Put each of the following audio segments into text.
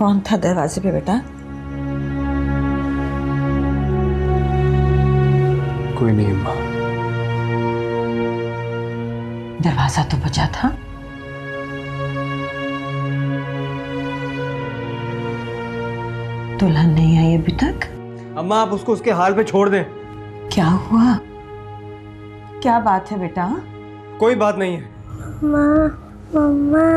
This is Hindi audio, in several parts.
कौन था दरवाजे पे बेटा? कोई नहीं अम्मा। दरवाजा तो बचा था। दुल्हन नहीं आई अभी तक? अम्मा आप उसको उसके हाल पे छोड़ दें। क्या हुआ? क्या बात है बेटा? कोई बात नहीं है। माँ, मम्मा।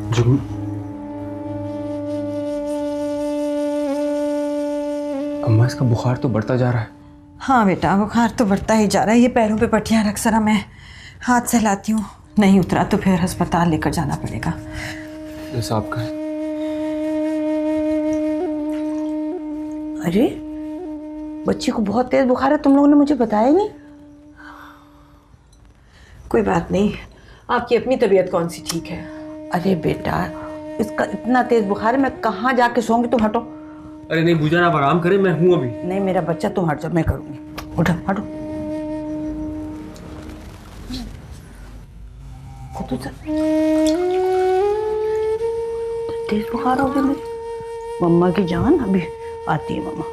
जुगनू अम्मा इसका बुखार तो बढ़ता जा रहा है। हाँ बेटा, बुखार तो बढ़ता ही जा रहा है। ये पैरों पे पट्टियां रख, जरा मैं हाथ सहलाती हूँ। नहीं उतरा तो फिर अस्पताल लेकर जाना पड़ेगा। जैसा आपका है। अरे बच्ची को बहुत तेज बुखार है, तुम लोगों ने मुझे बताया ही नहीं। कोई बात नहीं, आपकी अपनी तबीयत कौन सी ठीक है? अरे बेटा, इसका इतना तेज बुखार है, मैं कहाँ जाके सोऊंगी? तुम हटो। अरे नहीं भूजान आप आराम करें, मैं हूं अभी। नहीं मेरा बच्चा, तुम हट जाओ, मैं करूंगी। उठो हटो। तेज बुखार हो गया मेरी। मम्मा की जान अभी आती है मम्मा।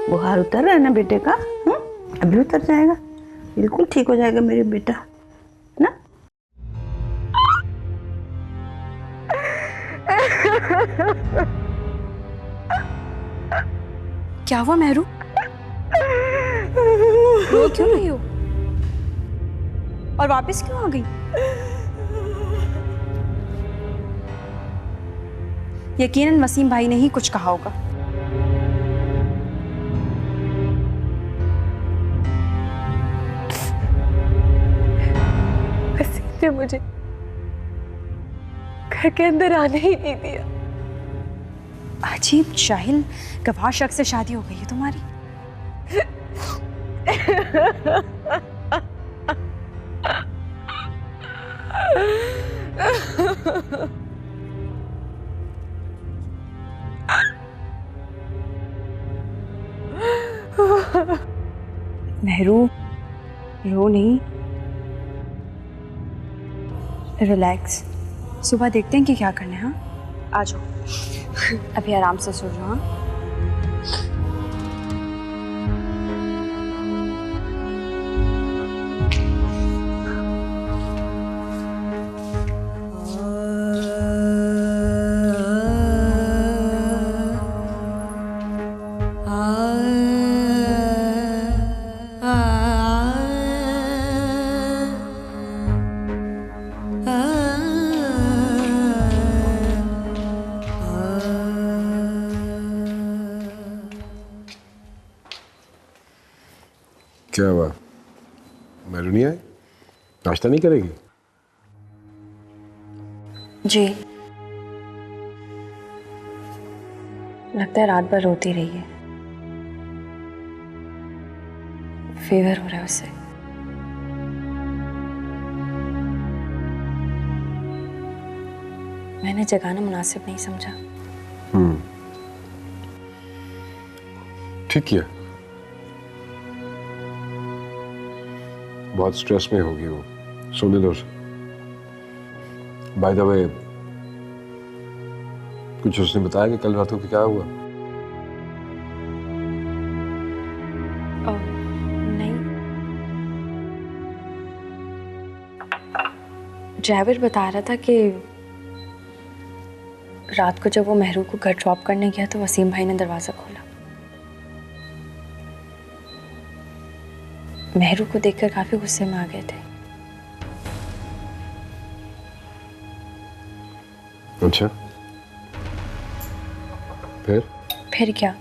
बुखार उतर रहा है ना बेटे का? अभी उतर जाएगा, बिल्कुल ठीक हो जाएगा मेरे बेटा ना। क्या हुआ मेहरू? रो क्यों रही हो? और वापस क्यों आ गई? यकीनन वसीम भाई ने ही कुछ कहा होगा। वसीम ने मुझे घर के अंदर आने ही नहीं दिया। अजीब जाहिल गवार शख्स से शादी हो गई है तुम्हारी। मेहरू, रो नहीं, रिलैक्स। सुबह देखते हैं कि क्या करना है। हाँ आ जाओ, अभी आराम से सो जाओ। हाँ क्या हुआ? मेरू नहीं आई? नाश्ता नहीं करेगी? जी, लगता है रात भर रोती रही है। फीवर हो रहा है उसे। मैंने जगाना मुनासिब नहीं समझा। ठीक किया। बहुत स्ट्रेस में होगी वो, सोने दो उसे। बाय द वे, कुछ उसने बताया कि कल रात को क्या हुआ? नहीं, ड्राइवर बता रहा था कि रात को जब वो मेहरू को घर ड्रॉप करने गया तो वसीम भाई ने दरवाजा खोला। मेहरू को देखकर काफी गुस्से में आ गए थे। अच्छा, फिर क्या,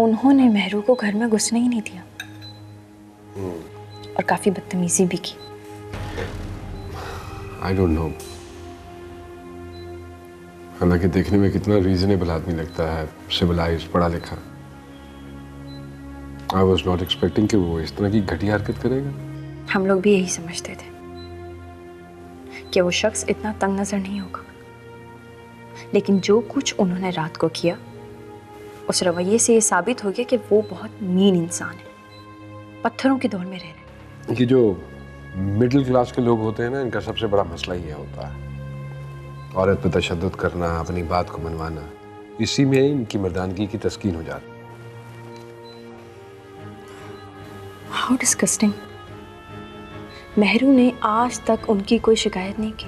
उन्होंने मेहरू को घर में घुसने ही नहीं दिया और काफी बदतमीजी भी की। आई डोंट नो, हालांकि देखने में कितना रीजनेबल आदमी लगता है, सिविलाइज्ड, पढ़ा लिखा। आई वॉज नॉट एक्सपेक्टिंग कि वो इस तरह की घटिया हरकत करेगा। हम लोग भी यही समझते थे। कि वो शख्स इतना तंग नजर नहीं होगा, लेकिन जो कुछ उन्होंने रात को किया उस रवैये से ये साबित हो गया कि वो बहुत मीन इंसान है, पत्थरों के दौर में रह रहे हैं। कि जो मिडिल क्लास के लोग होते हैं ना, इनका सबसे बड़ा मसला ये होता है औरत पे तशद्दुद करना, अपनी बात को मनवाना। इसी में इनकी मर्दानगी की तस्कीन हो जाती। How disgusting. मेहरू ने आज तक उनकी कोई शिकायत नहीं की।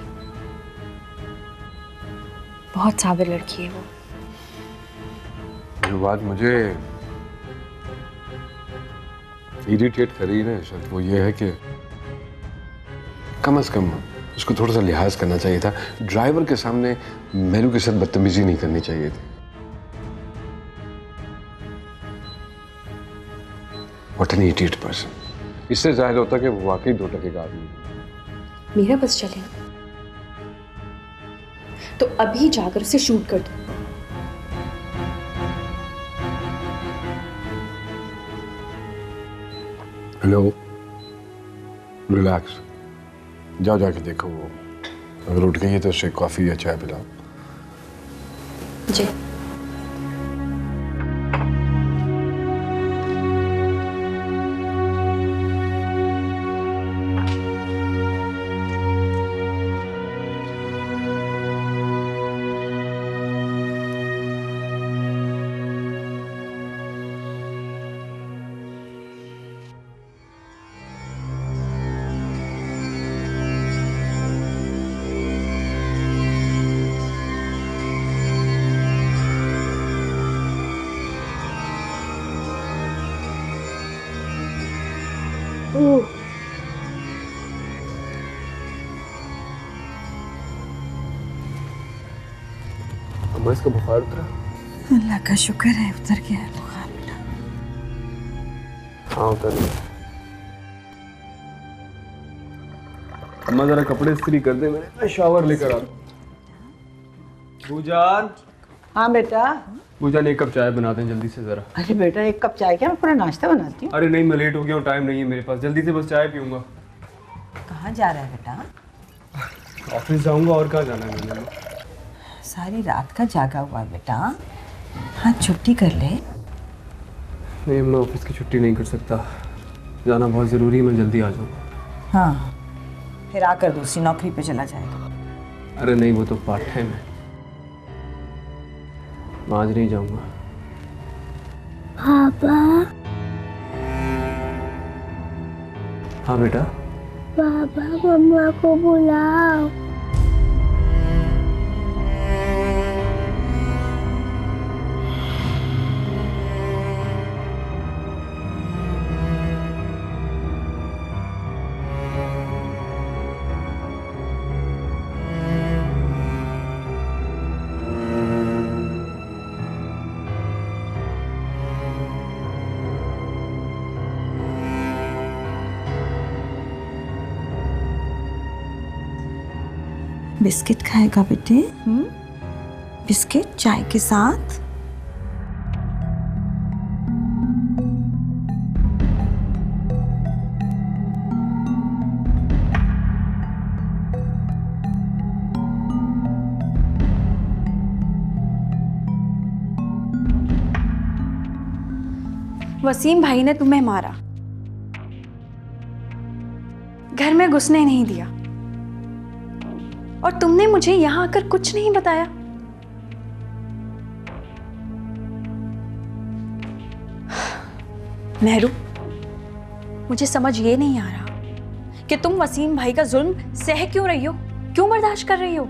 बहुत साबिर लड़की है वो। जो बात मुझे इरिटेट करी ना शायद वो ये है कि कम से कम उसको थोड़ा सा लिहाज करना चाहिए था। ड्राइवर के सामने मेहरू के साथ बदतमीजी नहीं करनी चाहिए थी। What an idiot person. इससे जाहिर होता कि वो वाकई 2 टके का आदमी है। मेरा बस चले ना तो अभी जाकर उसे शूट कर दो। हेलो, रिलैक्स, जाओ जाके देखो वो अगर उठ गई है तो उससे कॉफी या चाय पिलाओ। जी। अम्मा इसका बुखार उतरा? अल्लाह का शुक्र है उतर गया है बुखार बेटा। हाँ उतर गया। अम्मा जरा कपड़े इस्त्री कर दे, मैं शावर लेकर आता हूँ। भूजान, हाँ बेटा। भूजान एक कप चाय बना दें जल्दी से जरा। अरे बेटा 1 कप चाय क्या, मैं पूरा नाश्ता बनाती हूँ। अरे नहीं, मैं लेट हो गया हूँ, टाइम नहीं है मेरे पास, जल्दी से बस चाय पीऊंगा। कहाँ जा रहा है बेटा? ऑफिस जाऊंगा, और कहाँ जाना है मैंने। सारी रात का जागा हुआ है बेटा, हाँ छुट्टी कर ले। नहीं, मैं ऑफिस की छुट्टी नहीं कर सकता, जाना बहुत ज़रूरी है, मैं जल्दी आ जाऊँगा। हाँ फिर आकर दूसरी नौकरी पे चला जाएगा। अरे नहीं, वो तो पार्ट टाइम है, मैं आज नहीं जाऊँगा। पापा, हाँ बेटा। पापा मम्मा को बुलाओ। बिस्किट खाएगा बेटे? बिस्किट चाय के साथ? वसीम भाई ने तुम्हें मारा, घर में घुसने नहीं दिया, और तुमने मुझे यहां आकर कुछ नहीं बताया। मेहरू, मुझे समझ ये नहीं आ रहा कि तुम वसीम भाई का जुल्म सह क्यों रही हो, क्यों बर्दाश्त कर रही हो।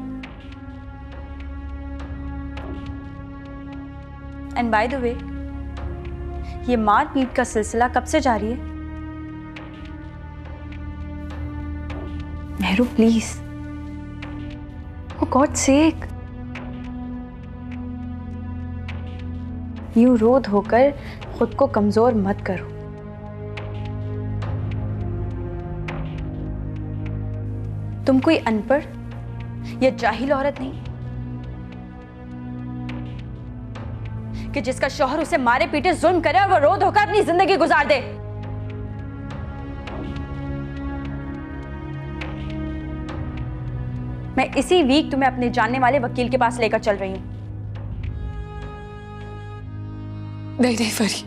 एंड बाय द वे, ये मार पीट का सिलसिला कब से जारी है? Mehru please, For God's sake, यूं रो धोकर खुद को कमजोर मत करो। तुम कोई अनपढ़ या जाहिल औरत नहीं कि जिसका शौहर उसे मारे पीटे जुल्म करे और वो रो धोकर अपनी जिंदगी गुजार दे। मैं इसी वीक तुम्हें अपने जानने वाले वकील के पास लेकर चल रही हूँ। नहीं नहीं परी,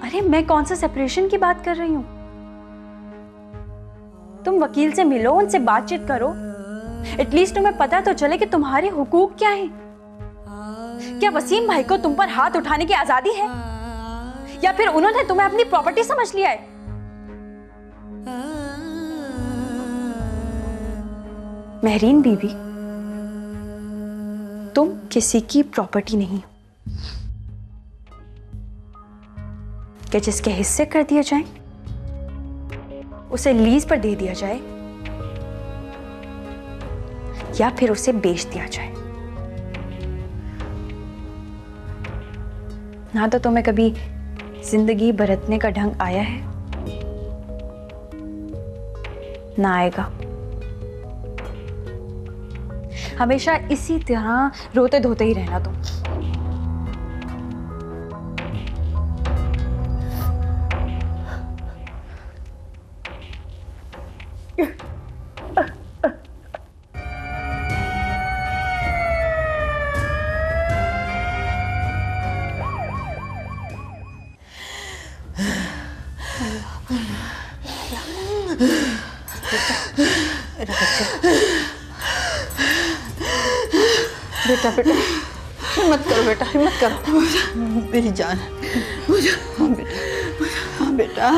अरे मैं कौन सा सेपरेशन की बात कर रही हूँ? तुम वकील से मिलो, उनसे बातचीत करो, एटलीस्ट तुम्हें पता तो चले कि तुम्हारे हुकूक क्या हैं। क्या वसीम भाई को तुम पर हाथ उठाने की आजादी है, या फिर उन्होंने तुम्हें अपनी प्रॉपर्टी समझ लिया है? महरीन बीबी, तुम किसी की प्रॉपर्टी नहीं हो कि जिसके हिस्से कर दिए जाएं, उसे लीज पर दे दिया जाए या फिर उसे बेच दिया जाए। ना तो तुम्हें कभी जिंदगी बरतने का ढंग आया है, ना आएगा। हमेशा इसी तरह रोते धोते ही रहना तुम। बेटा बेटा हिम्मत करो, बेटा हिम्मत करो, मेरी जान। हाँ बेटा, हाँ बेटा।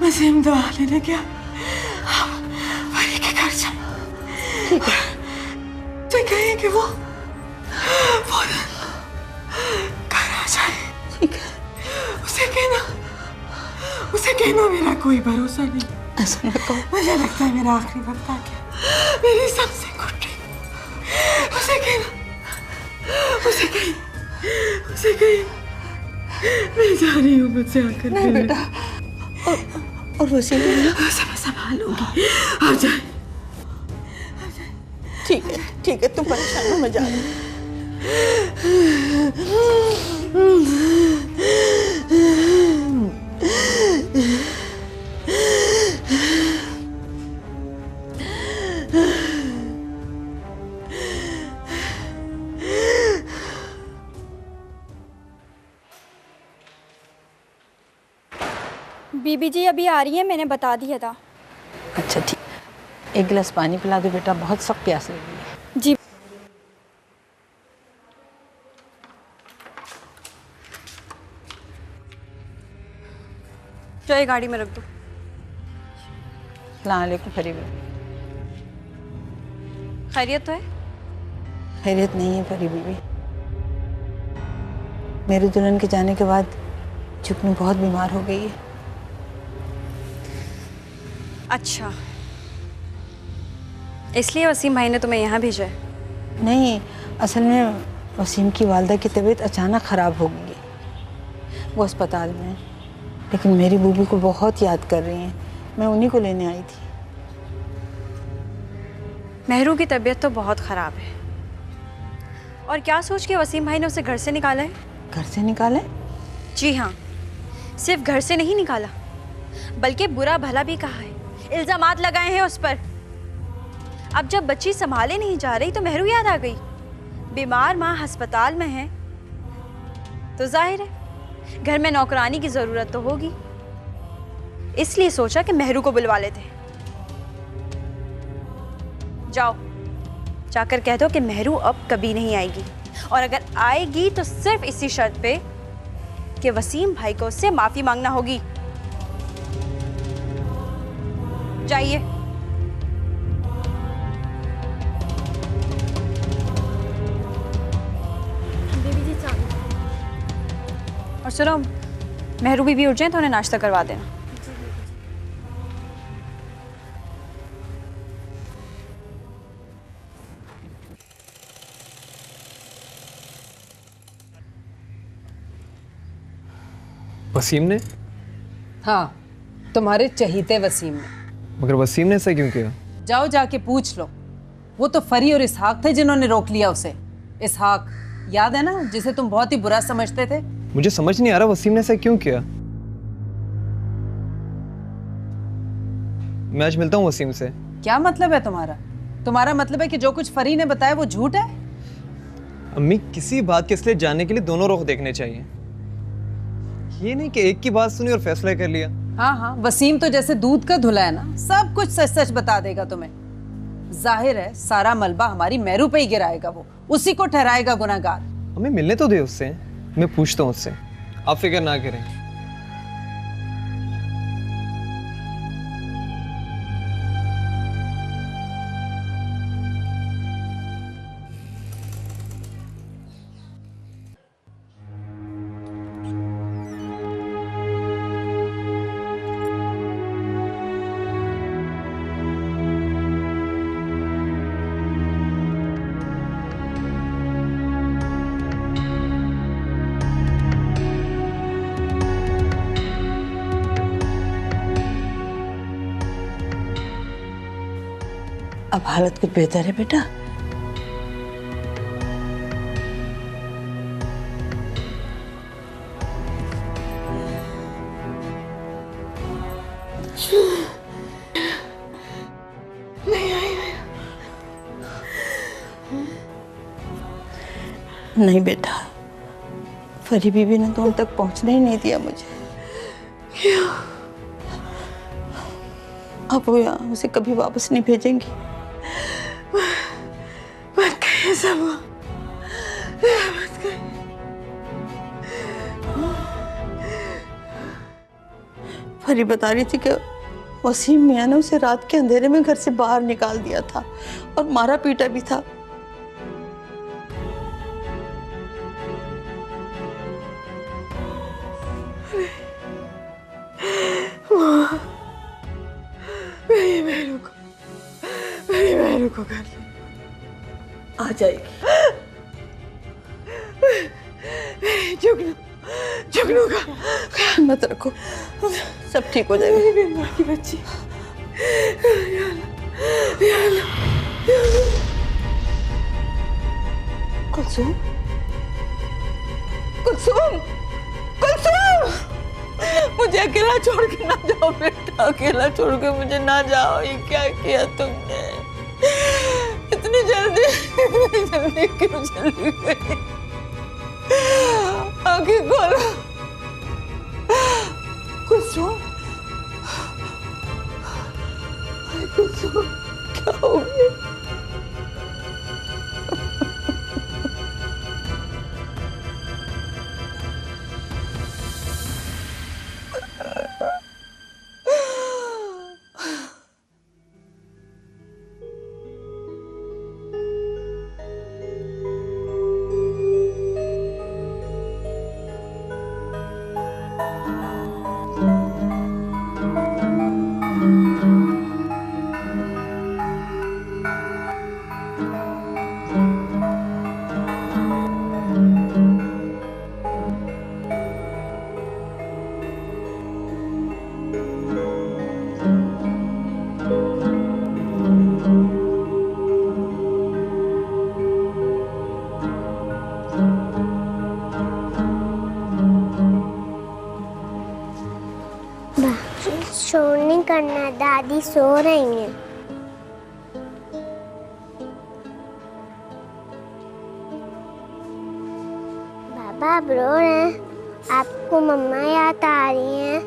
वसीम दवा लेने गया, परी के घर जा। ठीक है, तो कहीं कि वो फौरन घर आ जाए। ठीक है, उसे कहना मेरा कोई भरोसा नहीं। ऐसा ना कहो। मुझे लगता है मेरा आखिरी वक्त आ गया, मेरी सबसे घुट रही। उसे कहीं मैं जा रही हूँ, मुझसे आकर नहीं बेटा, और वसीम उसे मैं संभालूंगी। आ जाए। ठीक है, तुम परेशान हो, मैं जा रही हूँ। बीबी जी अभी आ रही है, मैंने बता दिया था। अच्छा ठीक, एक गिलास पानी पिला दो बेटा, बहुत सख्त प्यास लगी है। जी जो ये गाड़ी में रख दो। सलाम अलैकुम फरीब। खैरियत तो है? खैरियत नहीं है फरी बीबी। मेरे दुल्हन के जाने के बाद जुगनू बहुत बीमार हो गई है। अच्छा, इसलिए वसीम भाई ने तुम्हें यहाँ भेजा है? नहीं, असल में वसीम की वालदा की तबीयत अचानक ख़राब हो गई है, वो अस्पताल में है। लेकिन मेरी बीबी को बहुत याद कर रही हैं, मैं उन्हीं को लेने आई थी। मेहरू की तबीयत तो बहुत ख़राब है, और क्या सोच के वसीम भाई ने उसे घर से निकाला है? घर से निकाले? जी हाँ, सिर्फ घर से नहीं निकाला, बल्कि बुरा भला भी कहा है, इल्जामात लगाए हैं उस पर। अब जब बच्ची संभाले नहीं जा रही तो मेहरू याद आ गई। बीमार माँ अस्पताल में है तो जाहिर है घर में नौकरानी की ज़रूरत तो होगी, इसलिए सोचा कि मेहरू को बुलवा लेते हैं। जाओ, जाकर कह दो कि मेहरू अब कभी नहीं आएगी, और अगर आएगी तो सिर्फ इसी शर्त पे कि वसीम भाई को उससे माफी मांगना होगी। जाइए। बीबी जी चालू। और सुनो, मेहरू बीबी उठ जाए तो उन्हें नाश्ता करवा देना। वसीम ने? हाँ, तुम्हारे चहीते वसीम ने। मगर वसीम ने ऐसा क्यों किया? जाओ जाके पूछ लो। वो तो फरी और इसहाक थे जिन्होंने रोक लिया उसे। इसहाक याद है ना, जिसे तुम बहुत ही बुरा समझते थे? मुझे समझ नहीं आ रहा वसीम ने ऐसा क्यों किया। मैं आज मिलता हूँ वसीम से। क्या मतलब है तुम्हारा? तुम्हारा मतलब है कि जो कुछ फरी ने बताया वो झूठ है? अम्मी, किसी बात के इसलिए जानने के लिए दोनों रुख देखने चाहिए। ये नहीं कि एक की बात सुनी और फैसला कर लिया। हाँ हाँ, वसीम तो जैसे दूध का धुला है ना, सब कुछ सच सच बता देगा तुम्हें। जाहिर है सारा मलबा हमारी मैरू पे ही गिराएगा, वो उसी को ठहराएगा गुनाहगार। हमें मिलने तो दे उससे, मैं पूछता हूँ उससे, आप फिक्र ना करें। अब हालत कुछ बेहतर है बेटा? नहीं बेटा, फरी बीबी ने तो उन तक पहुंचने ही नहीं दिया मुझे। अब वो यहाँ उसे कभी वापस नहीं भेजेंगी। मत कहिए सब, मत कहिए। फरी बता रही थी कि वसीम मियां ने उसे रात के अंधेरे में घर से बाहर निकाल दिया था और मारा पीटा भी था। मेरी बहन को घर आ जाएगी। जुगनू का ख्याल मत रखो, सब ठीक हो जाएगा। मेरी बीमार की बच्ची। कुलसुम, कुलसुम, कुलसुम, मुझे अकेला छोड़ के ना जाओ बेटा, अकेला छोड़ के मुझे ना जाओ। ये क्या किया तुमने? इतनी जल्दी क्यों चली गई? आंखें खोलो। कुलसुम, कुलसुम, क्या हो गया? शोर नहीं करना, दादी सो रही हैं। बाबा आप रो रहे हैं, आपको मम्मा याद आ रही हैं।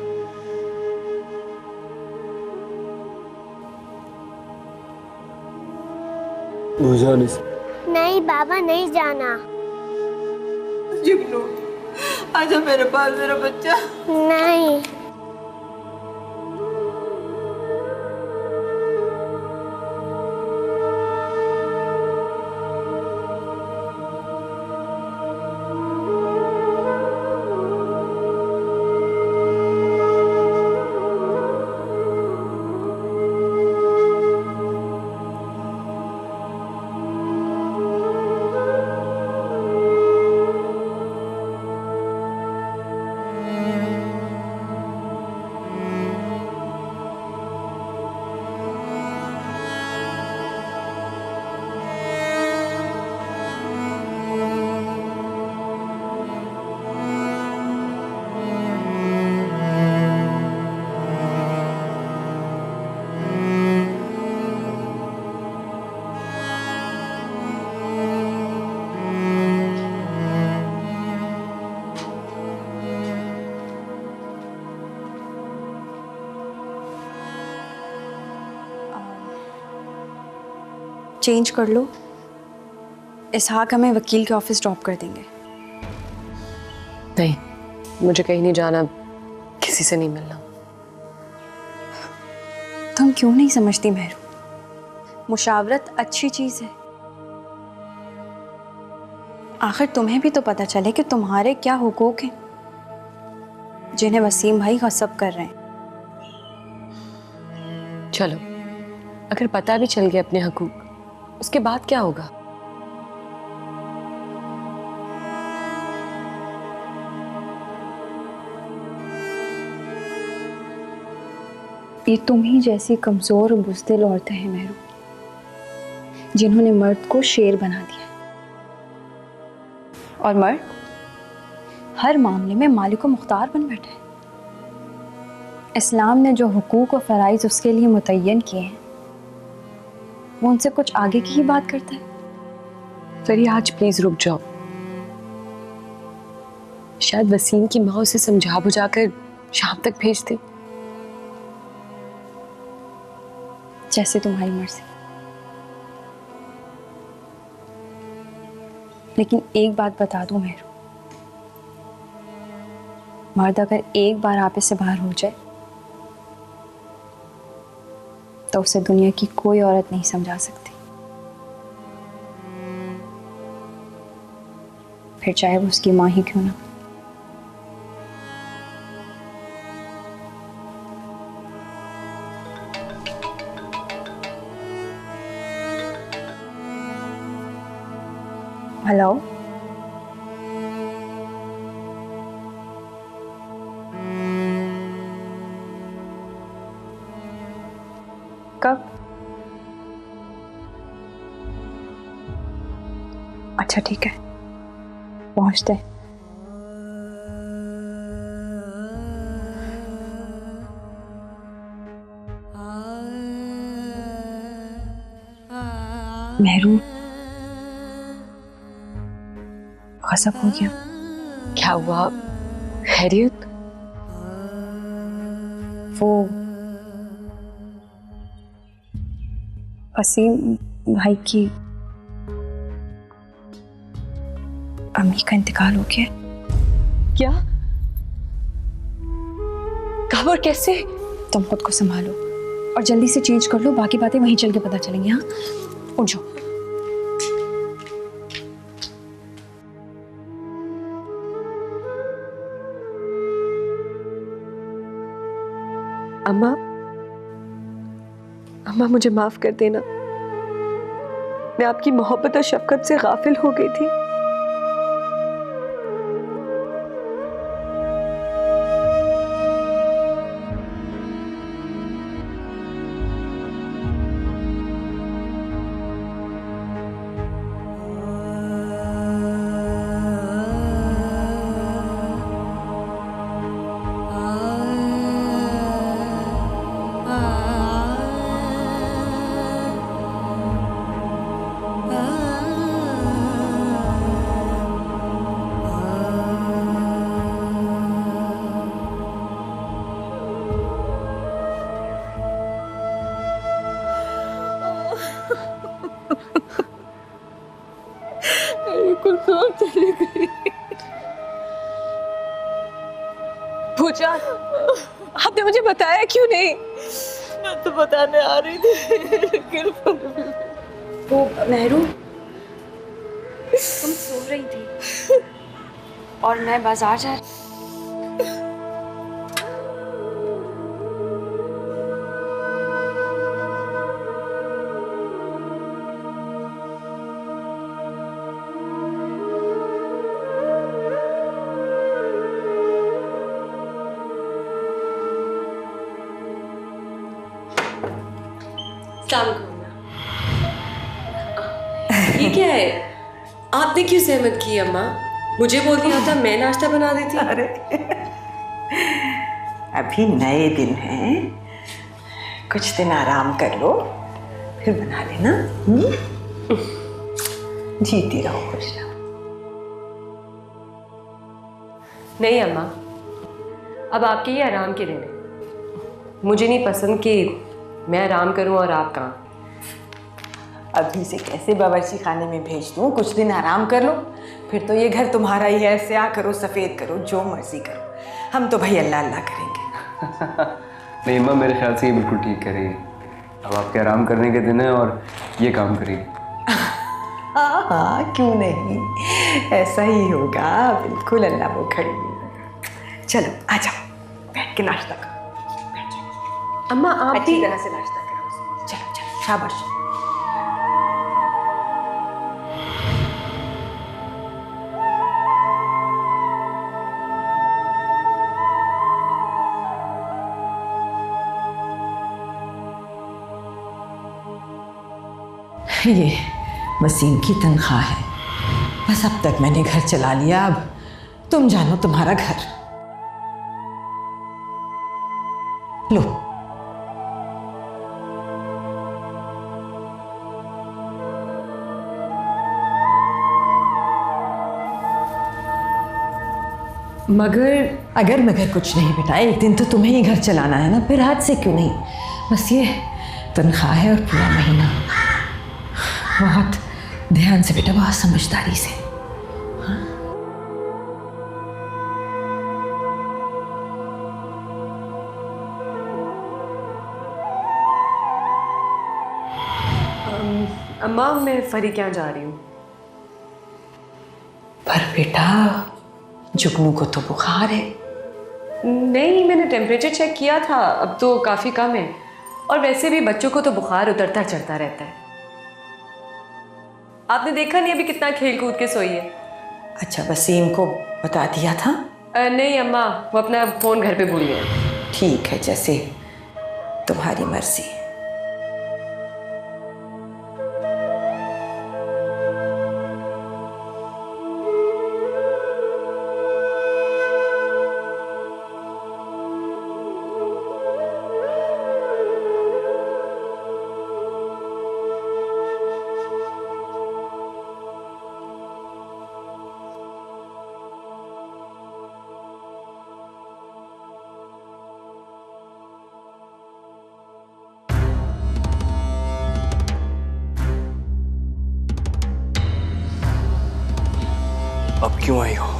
नहीं बाबा, नहीं जाना। जुगनू, आजा मेरे पास मेरा बच्चा। नहीं। चेंज कर लो, इसहाक हमें वकील के ऑफिस ड्रॉप कर देंगे। नहीं, मुझे कहीं नहीं जाना, किसी से नहीं मिलना। तुम क्यों नहीं समझती मेहरू? मुशावरत अच्छी चीज है। आखिर तुम्हें भी तो पता चले कि तुम्हारे क्या हुकूक हैं जिन्हें वसीम भाई गस्ब कर रहे हैं। चलो, अगर पता भी चल गया अपने हकूक, उसके बाद क्या होगा? ये तुम ही जैसी कमजोर और बुज़दिल औरतें हैं मेहरू, जिन्होंने मर्द को शेर बना दिया। और मर्द हर मामले में मालिक व मुख्तार बन बैठा है। इस्लाम ने जो हुकूक और फ़राइज़ उसके लिए मुतय्यन किए हैं, वो उनसे कुछ आगे की ही बात करता है। फिर आज प्लीज रुक जाओ। शायद वसीम की माँ उसे समझा बुझाकर शाम तक भेज दे। जैसे तुम्हारी मर्जी। लेकिन एक बात बता दूं मेहरू, मर्द अगर एक बार आप से बाहर हो जाए तो उसे दुनिया की कोई औरत नहीं समझा सकती, फिर चाहे वो उसकी माँ ही क्यों ना। हेलो, कब? अच्छा ठीक है, पहुंचते हैं। मेहरू गज़ब हो गया। क्या हुआ? खैरियत? वो वसीम भाई की अम्मी का इंतकाल हो गया। क्या? कब और कैसे? तुम खुद को संभालो और जल्दी से चेंज कर लो, बाकी बातें वहीं चल के पता चलेंगी। हाँ, उठ जाओ। अम्मा, अम्मा मुझे माफ कर देना, मैं आपकी मोहब्बत और शफकत से गाफिल हो गई थी। कुलसुम चली गई। पूजा, आपने मुझे बताया क्यों नहीं? मैं तो बताने आ रही थी लेकिन वो मेहरू, तुम सो रही थी और मैं बाजार जा रही। ये क्या है? आपने क्यों सहमत की अम्मा? मुझे बोल दिया था, मैं नाश्ता बना देती। अरे अभी नए दिन हैं, कुछ दिन आराम कर लो, फिर बना लेना। जीती रहो, खुश रहो। नहीं अम्मा, अब आपके ही आराम के दिन हैं। मुझे नहीं पसंद कि मैं आराम करूं और आप काम। अभी से कैसे बावर्ची खाने में भेज दूँ, कुछ दिन आराम कर लो, फिर तो ये घर तुम्हारा ही है। स्याह करो सफ़ेद करो, जो मर्जी करो, हम तो भाई अल्लाह अल्लाह करेंगे। नहीं अम्मा, मेरे ख्याल से ये बिल्कुल ठीक करेगी। अब आपके आराम करने के दिन है और ये काम करेगी। हाँ हाँ, क्यों नहीं, ऐसा ही होगा, बिल्कुल अल्लाह वो खड़ी। चलो आ जाओ, बैठ के नाश्ता करो। बैठ जाओ अम्मा, आप अच्छी भी तरह से नाश्ता करो। चलो चलो, शाबाश। ये वसीम की तनख्वाह है, बस अब तक मैंने घर चला लिया, अब तुम जानो तुम्हारा घर। लो। मगर मगर कुछ नहीं बेटा, एक दिन तो तुम्हें ही घर चलाना है ना, फिर आज से क्यों नहीं। बस ये तनख्वाह है और पूरा महीना। बहुत ध्यान से बेटा, बहुत समझदारी से। अम्मा, मैं फरी क्या जा रही हूँ। पर बेटा, जुगनू को तो बुखार है। नहीं, मैंने टेम्परेचर चेक किया था, अब तो काफ़ी कम है। और वैसे भी बच्चों को तो बुखार उतरता चढ़ता रहता है। आपने देखा नहीं अभी कितना खेल कूद के सोई है। अच्छा, वसीम को बता दिया था? नहीं अम्मा, वो अपना फ़ोन घर पे भूल गया। ठीक है, जैसे तुम्हारी मर्जी। अब क्यों आई हो?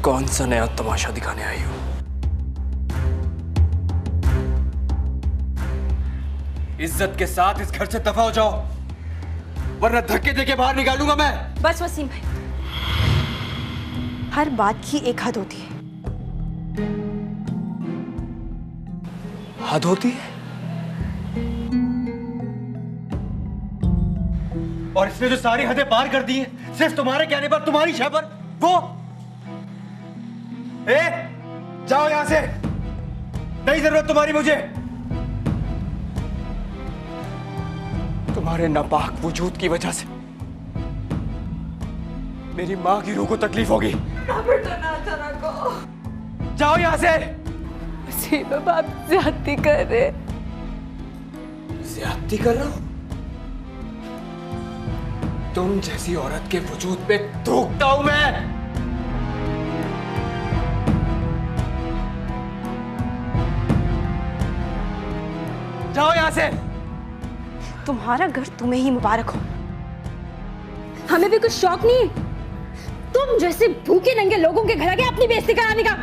कौन सा नया तमाशा दिखाने आई हो? इज्जत के साथ इस घर से दफा हो जाओ, वरना धक्के देके बाहर निकालूंगा मैं। बस वसीम भाई, हर बात की एक हद होती है। हद होती है? और इसने जो सारी हदें पार कर दी है सिर्फ तुम्हारे कहने पर, तुम्हारी शय पर, वो जाओ यहां से, नहीं जरूरत तुम्हारी मुझे। तुम्हारे नापाक वजूद की वजह से मेरी मां की रूह को तकलीफ होगी। जाओ यहां से। वसीम, आप ज्यादती कर रहे। ज्यादती कर रहा हूं? तुम जैसी औरत के वजूद पे थूकता हूं मैं। जाओ यहां से। तुम्हारा घर तुम्हें ही मुबारक हो। हमें भी कुछ शौक नहीं तुम जैसे भूखे नंगे लोगों के घर आके अपनी बेइज्जती कराने का।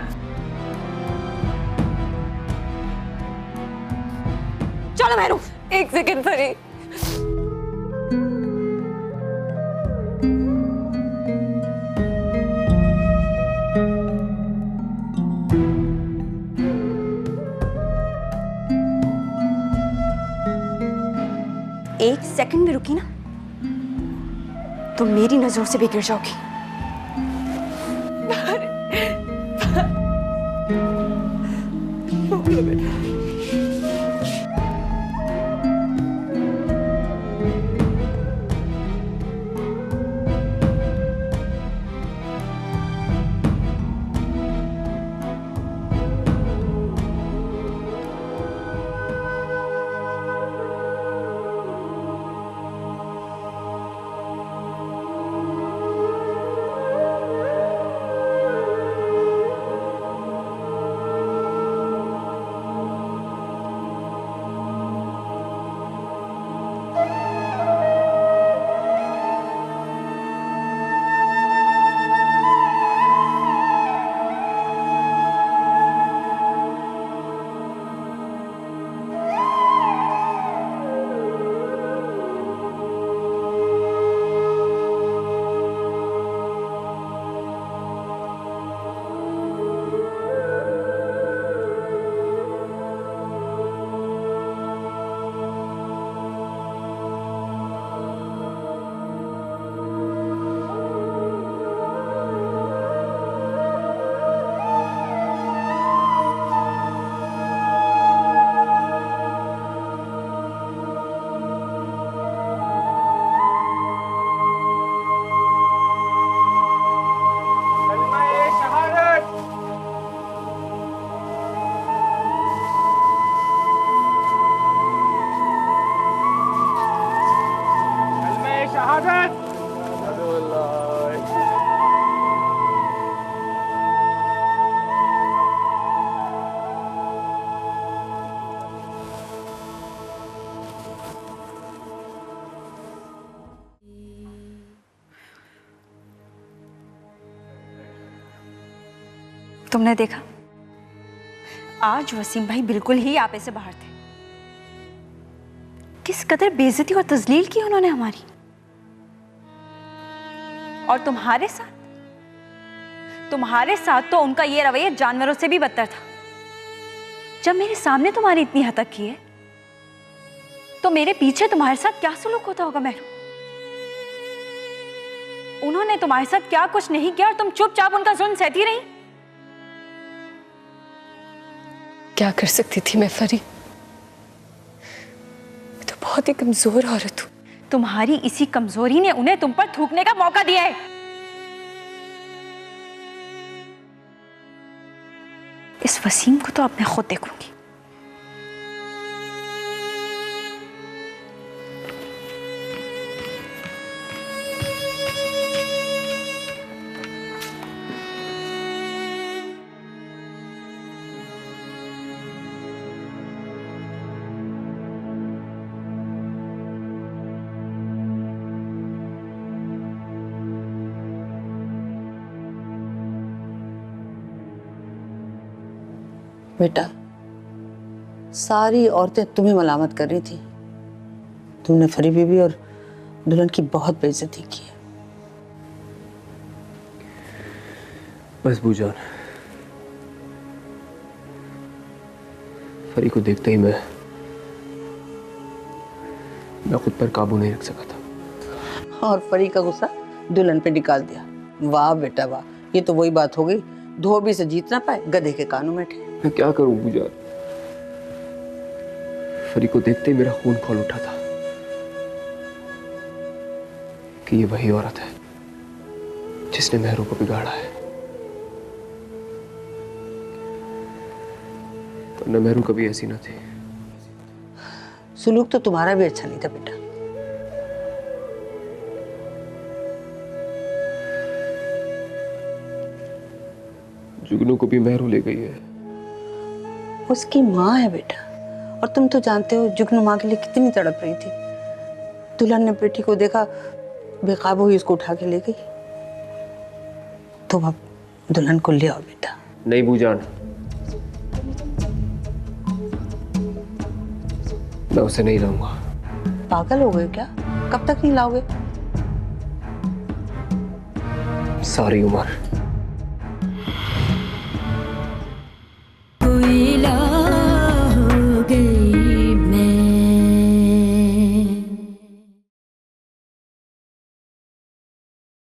चलो महरू। एक सेकंड फरी, एक सेकंड में रुकी ना तो मेरी नजरों से भी गिर जाओगी। तुमने देखा, आज वसीम भाई बिल्कुल ही आपे से बाहर थे। किस कदर बेइज्जती और तजलील की उन्होंने हमारी। और तुम्हारे साथ तो उनका ये रवैया जानवरों से भी बदतर था। जब मेरे सामने तुम्हारी इतनी हतक की है, तो मेरे पीछे तुम्हारे साथ क्या सलूक होता होगा महरू? उन्होंने तुम्हारे साथ क्या कुछ नहीं किया और तुम चुपचाप उनका जुल्म सहती रही। क्या कर सकती थी मैं फरी? मैं तो बहुत ही कमजोर औरत हूं। तुम्हारी इसी कमजोरी ने उन्हें तुम पर थूकने का मौका दिया है। इस वसीम को तो अब मैं खुद देखूंगी। बेटा, सारी औरतें तुम्हें मलामत कर रही थी। तुमने फरी बीबी और दुल्हन की बहुत बेइज्जती की है। बस बूजान, फरी को देखते ही मैं खुद पर काबू नहीं रख सका था। और फरी का गुस्सा दुल्हन पे निकाल दिया। वाह बेटा वाह, ये तो वही बात हो गई, धोबी से जीत ना पाए गधे के कानों में ठे। मैं क्या करूं बूजान, फरी को देखते ही मेरा खून खौल उठा था कि ये वही औरत है जिसने महरू को बिगाड़ा है। वरना महरू कभी ऐसी ना थी। सुलूक तो तुम्हारा भी अच्छा नहीं था बेटा। जुगनू को भी महरू ले गई है। उसकी माँ है बेटा, और तुम तो जानते हो जुगनू माँ के लिए कितनी तड़प रही थी। दुल्हन ने बेटी को देखा, बेकाबू हुई, उसको उठा के ले गई। तुम अब दुल्हन को ले आओ बेटा। नहीं बूजान, मैं उसे नहीं लाऊंगा। पागल हो गए क्या? कब तक नहीं लाओगे? सारी उम्र